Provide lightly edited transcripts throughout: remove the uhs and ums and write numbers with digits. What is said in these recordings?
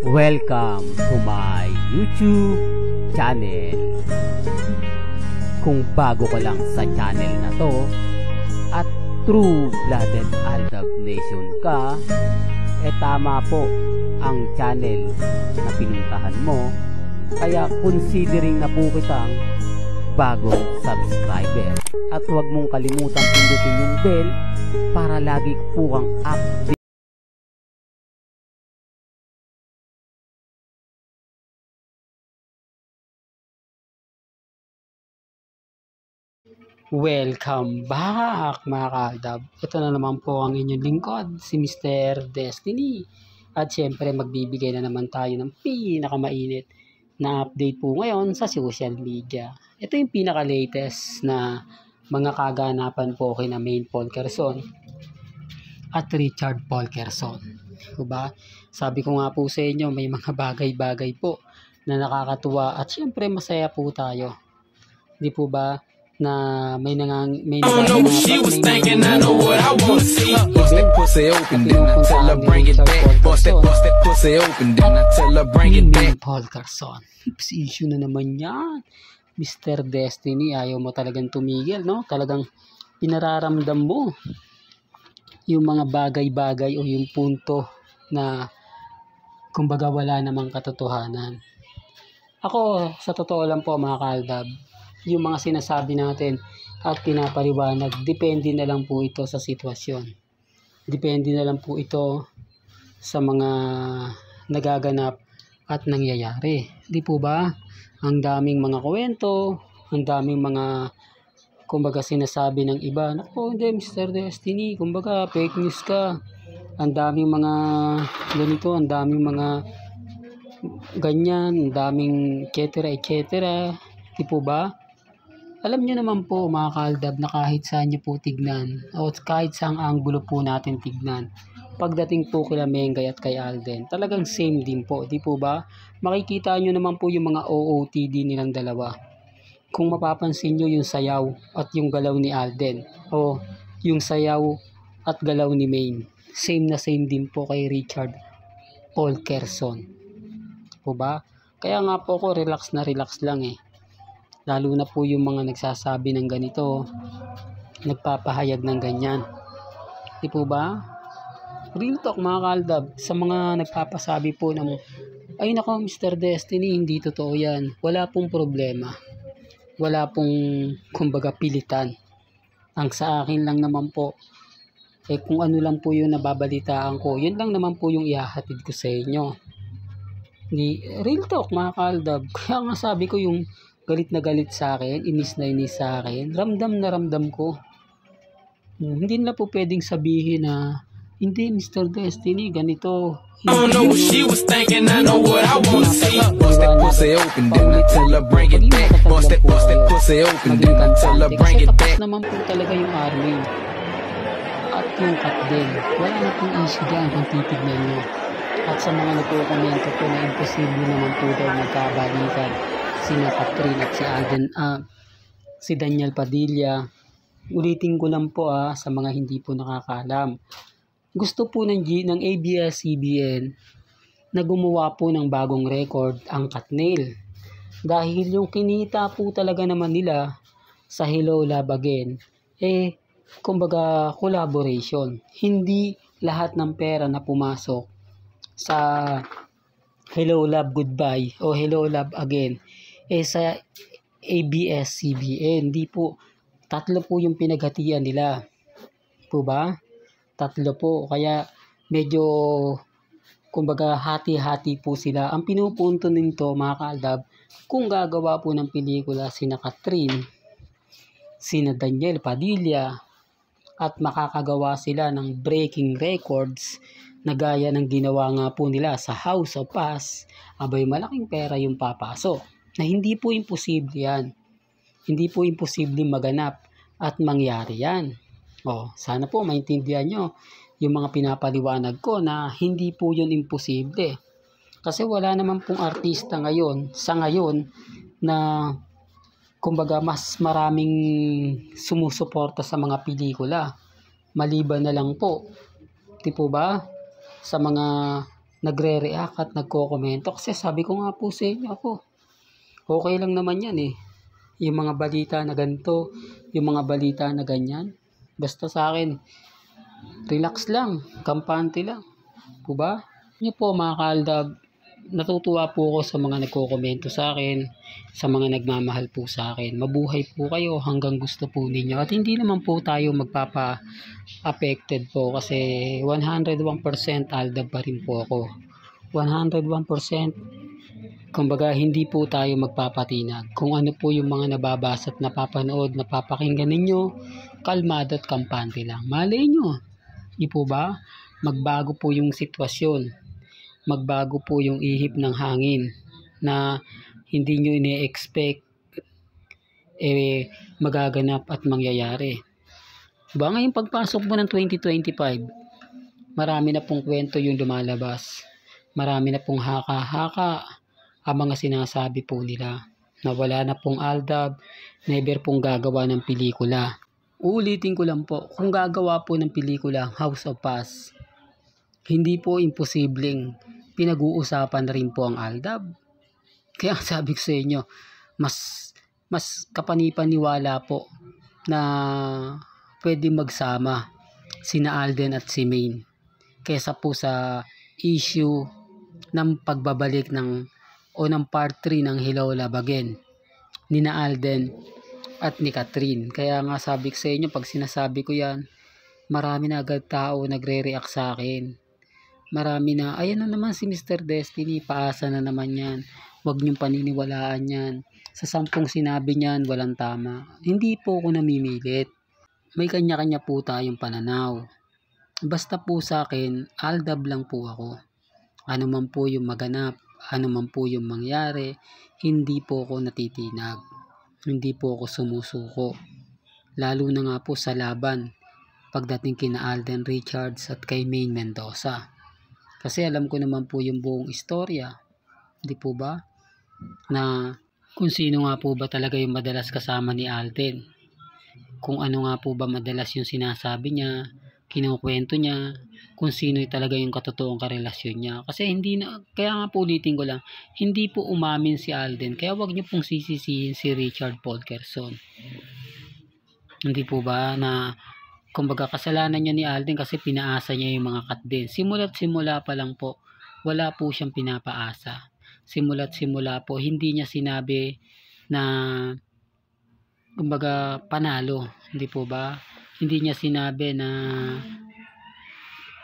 Welcome to my YouTube channel. Kung bago ka lang sa channel na to at true-blooded Aldab Nation ka, tama po ang channel na pinuntahan mo. Kaya considering na po kitang bagong subscriber. At huwag mong kalimutan pindutin yung bell para lagi po kang update. Welcome back mga kaaldab. Ito na naman po ang inyong lingkod, si Mr. Destiny. At syempre magbibigay na naman tayo ng pinakamainit na update po ngayon sa social media. Ito yung pinaka-latest na mga kaganapan po kina Maine Polkerson at Richard Polkerson. Diba? Sabi ko nga po sa inyo, may mga bagay-bagay po na nakakatuwa at syempre masaya po tayo. Di po ba? Na may she was thinking I know what I wanna see. Bust that pussy open, then I tell her bring it back. Bust that pussy open, then I tell her bring it back. Polkerson, issue na naman yan. Mr. Destiny, ayaw mo talagang tumigil, no? Talagang pinararamdam mo yung mga bagay-bagay o yung punto na kumbaga wala namang katotohanan. Ako, sa totoo lang po mga kaaldab, yung mga sinasabi natin at pinapaliwanag, depende na lang po ito sa sitwasyon. Depende na lang po ito sa mga nagaganap at nangyayari. Di po ba? Ang daming mga kwento, ang daming mga kumbaga sinasabi ng iba, naku hindi Mr. Destiny, kumbaga fake news ka. Ang daming mga ganito, ang daming mga ganyan, ang daming etc. Di po ba? Alam nyo naman po mga kaaldab na kahit saan nyo po tignan o kahit saang anggulo po natin tignan, pagdating po kila Mengay at kay Alden, talagang same din po, di po ba? Makikita nyo naman po yung mga OOTD nilang dalawa. Kung mapapansin nyo yung sayaw at yung galaw ni Alden o yung sayaw at galaw ni Maine, same na same din po kay Richard Polkerson. Po ba? Kaya nga po ako relax lang eh. Lalo na po yung mga nagsasabi ng ganito, nagpapahayag ng ganyan. Di po ba? Real talk mga kaaldab, sa mga nagpapasabi po ng, ay nako Mr. Destiny, hindi totoo yan. Wala pong problema. Wala pong kumbaga pilitan. Ang sa akin lang naman po, kung ano lang po yung nababalitaan ko, yun lang naman po yung ihahatid ko sa inyo. Real talk mga kaaldab. Kaya nga sabi ko yung galit na galit sa akin, inis na inis sa akin, ramdam na ramdam ko. Hindi na po pwedeng sabihin na, hindi Mr. Destiny, ganito. I don't know what she was thinking, I know what I wanna see. Bust that pussy open, then I tell her bring it back. Bust that pussy open, then I tell her bring it back. Kasi tapos naman po talaga yung Armin. At yung Kat din. Wala na pong issue dyan kung titignan nyo. At sa mga nagkukomento po na imposible naman po daw magkabalikan sina Catherine at si Alden, si Daniel Padilla. Ulitin ko lang po sa mga hindi po nakakaalam. Gusto po ng ABS-CBN na gumawa po ng bagong record ang Katnil. Dahil yung kinita po talaga naman nila sa Hello Love Again, kumbaga collaboration. Hindi lahat ng pera na pumasok sa Hello Love Goodbye o Hello Love Again sa ABS-CBN. Hindi po, tatlo po yung pinaghatian nila. Po ba? Tatlo po. Kaya medyo kumbaga hati-hati po sila. Ang pinupunto nito mga kaaldab, kung gagawa po ng pelikula sina Catherine, sina Daniel Padilla, at makakagawa sila ng breaking records na gaya ng ginawa nga po nila sa House of Pass, abay malaking pera yung papasok. Na hindi po imposible yan. Hindi po imposible maganap at mangyari yan. Sana po maintindihan nyo yung mga pinapaliwanag ko na hindi po yun imposible. Kasi wala naman pong artista ngayon, sa ngayon, na kumbaga mas maraming sumusuporta sa mga pelikula. Maliban na lang po, di po ba, sa mga nagre-react at nagko-komento. Kasi sabi ko nga po sa inyo, ako, okay lang naman yan eh. Yung mga balita na ganito, yung mga balita na ganyan. Basta sa akin, relax lang, kampante lang. Diba? Yun po mga kaaldab, natutuwa po ako sa mga nagko-komento sa akin, sa mga nagmamahal po sa akin. Mabuhay po kayo hanggang gusto po ninyo. At hindi naman po tayo magpapa-affected po kasi 101% aldab pa rin po ako. 101%. Kumbaga, hindi po tayo magpapatinag. Kung ano po yung mga nababasa at napapanood, napapakinggan ninyo, kalmado at kampante lang. Malay nyo, di po ba? Magbago po yung sitwasyon. Magbago po yung ihip ng hangin na hindi nyo ini-expect magaganap at mangyayari. Diba? Ngayon pagpasok mo ng 2025, marami na pong kwento yung lumalabas. Marami na pong haka-haka ang mga sinasabi po nila na wala na pong aldab, never pong gagawa ng pelikula. Uulitin ko lang po, kung gagawa po ng pelikula House of Paz, hindi po imposibleng pinag-uusapan na rin po ang aldab. Kaya sabi ko sa inyo, mas kapanipaniwala po na pwede magsama sina Alden at si Maine kaysa po sa issue ng pagbabalik ng part 3 ng Hello Love Again ni na Alden at ni Catherine. Kaya nga sabi ko sa inyo, pag sinasabi ko yan, marami na agad tao nagre-react sa akin. Marami na, ayan na naman si Mr. Destiny, paasa na naman yan. Huwag niyong paniniwalaan yan. Sa 10 sinabi niyan, walang tama. Hindi po ako namimilit. May kanya-kanya po tayong pananaw. Basta po sa akin, aldab lang po ako. Ano man po yung maganap, ano man po yung mangyari, hindi po ako natitinag. Hindi po ako sumusuko. Lalo na nga po sa laban pagdating kina Alden Richards at kay Maine Mendoza. Kasi alam ko naman po yung buong istorya. Di po ba? Na kung sino nga po ba talaga yung madalas kasama ni Alden. Kung ano nga po ba madalas yung sinasabi niya, kinukwento niya, kung sino talaga yung katotoong karelasyon niya. Kasi kaya nga po ulitin ko lang, hindi po umamin si Alden, kaya wag niyo pong sisisihin si Richard Polkerson. Hindi po ba na, kumbaga kasalanan niya ni Alden kasi pinaasa niya yung mga cut din. Simula't simula pa lang po, wala po siyang pinapaasa. Simula't simula po, hindi niya sinabi na, kumbaga panalo, hindi po ba? Hindi niya sinabi na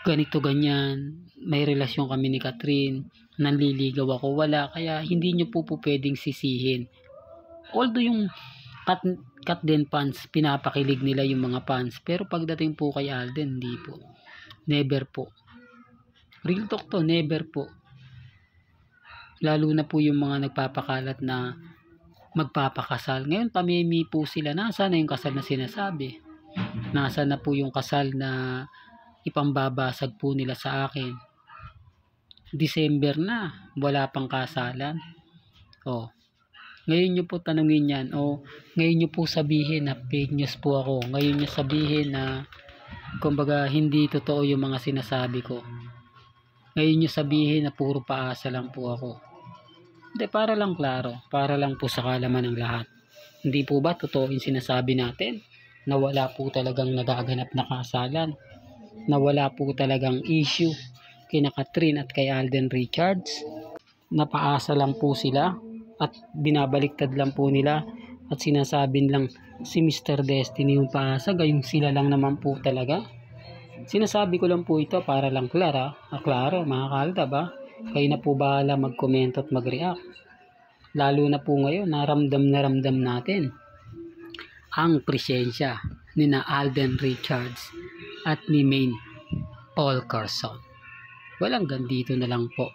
ganito ganyan, may relasyon kami ni Catherine, nanliligaw ako, wala. Kaya hindi niyo po pwedeng sisihin. Although yung cut din fans, pinapakilig nila yung mga fans, pero pagdating po kay Alden, hindi po. Never po. Real talk to, never po. Lalo na po yung mga nagpapakalat na magpapakasal. Ngayon pamimi po sila, nasa na yung kasal na sinasabi? Nasa na po yung kasal na ipambabasag po nila sa akin? December na, wala pang kasalan. Ngayon nyo po tanungin yan, ngayon nyo po sabihin na fake news po ako. Ngayon nyo sabihin na kumbaga hindi totoo yung mga sinasabi ko. Ngayon nyo sabihin na puro paasa lang po ako. Hindi, para lang klaro, para lang po sa kalaman ng lahat. Hindi po ba totoo yung sinasabi natin na wala po talagang nagaganap na kasalan, na wala po talagang issue kina Catherine at kay Alden Richards, napaasa lang po sila at binabaliktad lang po nila at sinasabing lang si Mr. Destiny yung paasa, gayong sila lang naman po talaga. Sinasabi ko lang po ito para lang klaro mga kalda ba? Kayo na po bahala mag-comment at mag-react. Lalo na po ngayon, naramdam natin ang presensya ni na Alden Richards at ni Maine Polkerson. Walang ganito na lang po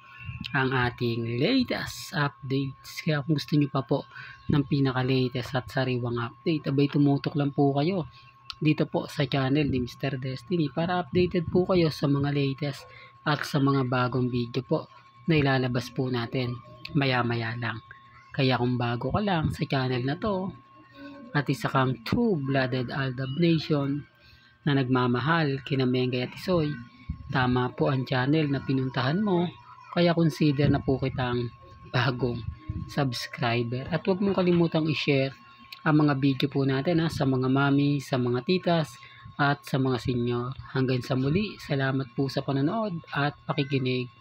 ang ating latest updates. Kaya kung gusto nyo pa po ng pinaka-latest at sariwang update, abay tumutok lang po kayo dito po sa channel ni Mr. Destiny para updated po kayo sa mga latest at sa mga bagong video po na ilalabas po natin maya-maya lang. Kaya kung bago ka lang sa channel na to at isa kang true-blooded Aldab Nation na nagmamahal kina Mengay at Isoy, tama po ang channel na pinuntahan mo kaya consider na po kitang bagong subscriber. At huwag mong kalimutang i-share ang mga video po natin sa mga mami, sa mga titas, at sa mga senior. Hanggang sa muli, salamat po sa panonood at pakikinig.